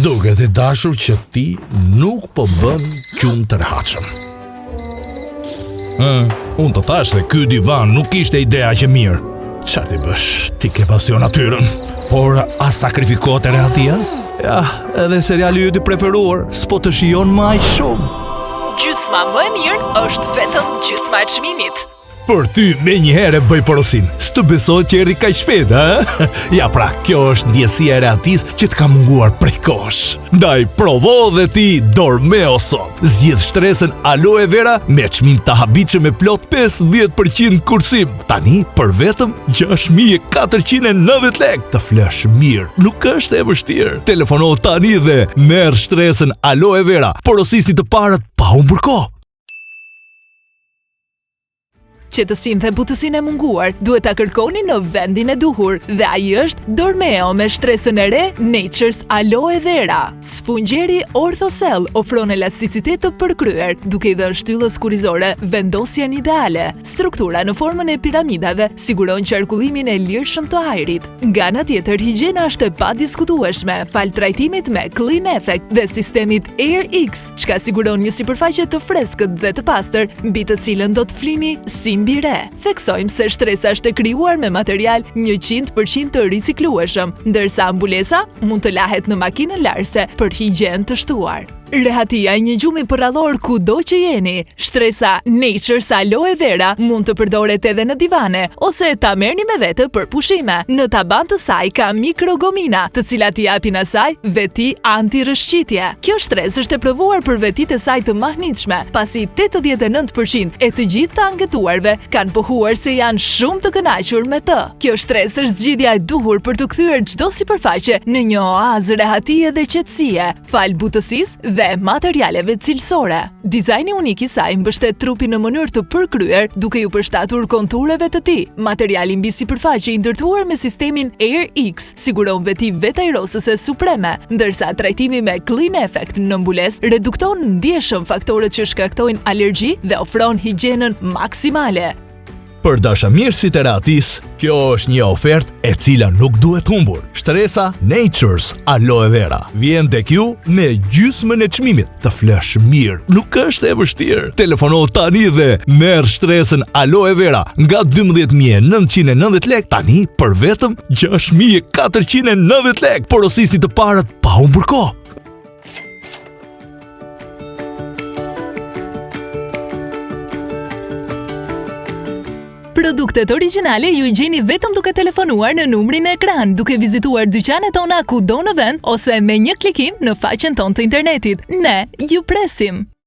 Duket e dashur që ti nuk po bën qumë të rehatshëm. Unë të thash se ky divan nuk ishte ideja që mirë. Çfarë ti bësh? Ti ke pasion natyrën, por a sakrifikohet e rehatia? Ja, edhe seriali yt i preferuar s'po të shijon më aq shumë. Gjysma më e mirë është vetëm gjysma e çmimit. Për ty me njëherë bëj porosin, s'të besoj që erdhi kaq shpejt, ha? Ja pra, kjo është ndjesia e rehatis që të ka munguar prej kohësh. Ndaj, provo dhe ti Dormeo sot. Zgjidh shtresën aloe vera me çmim të habitshëm me plot 50% kursim. Tani për vetëm 6.490 lekë të flesh mirë. Nuk është e vështirë. Telefono tani dhe merr shtresën aloe vera. Porosisni të parët pa humbur kohë. Qetësinë dhe butësinë e munguar duhet ta kërkoni në vendin e duhur dhe ai është Dormeo me shtresën e re Nature's Aloe Vera. Sfungjeri Orthocell ofron elasticitet të përkryer, duke i dhënë shtyllës kurrizore vendosjen ideale. Struktura në formën e piramidave siguron qarkullimin e lirshëm të ajrit. Nga ana tjetër, higjiena është e padiskutueshme fal trajtimit me Clean Effect dhe sistemit Air X, çka siguron një sipërfaqe të freskët dhe të pastër, mbi të cilën do të flini si mbi re. Theksojmë se shtresa është e krijuar me material 100% të riciklueshëm, ndërsa ambulesa mund të lahet në makinën larëse për higjenë të shtuar. Rehatia e një gjumi përrallor kudo që jeni. Shtresa Nature's Aloe Vera mund të përdoret edhe në divane ose ta merrni me vete për pushime. Në taban të saj ka mikrogomina, të cilat i japin asaj veti anti-rrëshqitje. Kjo shtresë është e provuar për vetitë e saj të mahnitshme, pasi 89% e të gjithë të anketuarve kanë pohuar se janë shumë të kënaqur me të. Kjo shtresë është zgjidhja e duhur për të kthyer çdo sipërfaqe në një oazë rehatie dhe qetësie, fal butësisë dhe materialeve cilësore. Dizajni unik i saj mbështet trupin në mënyrë të përkryer, duke ju përshtatur kontureve të tij. Materiali mbi sipërfaqe i ndërtuar me sistemin Air X siguron veti vetajrosëse supreme, ndërsa trajtimi me Clean Effect në mbulesë redukton ndjeshëm faktorët që shkaktojnë alergji dhe ofron higjienën maksimale. Për dashamirësit e rehatis, kjo është një ofertë e cila nuk duhet humbur. Shtresa Nature's Aloe Vera vjen tek ju me gjysmën e çmimit. Të flesh mirë, nuk është e vështirë. Telefono tani dhe merr shtresën Aloe Vera nga 12.990 lekë tani për vetëm 6.490 lekë. Porosisni të parët pa humbur kohë. Produktet origjinale ju i gjeni vetëm duke telefonuar në numrin e ekran, duke vizituar dyqanet tona kudo në vend ose me një klikim në faqen tonë të internetit. Ne ju presim!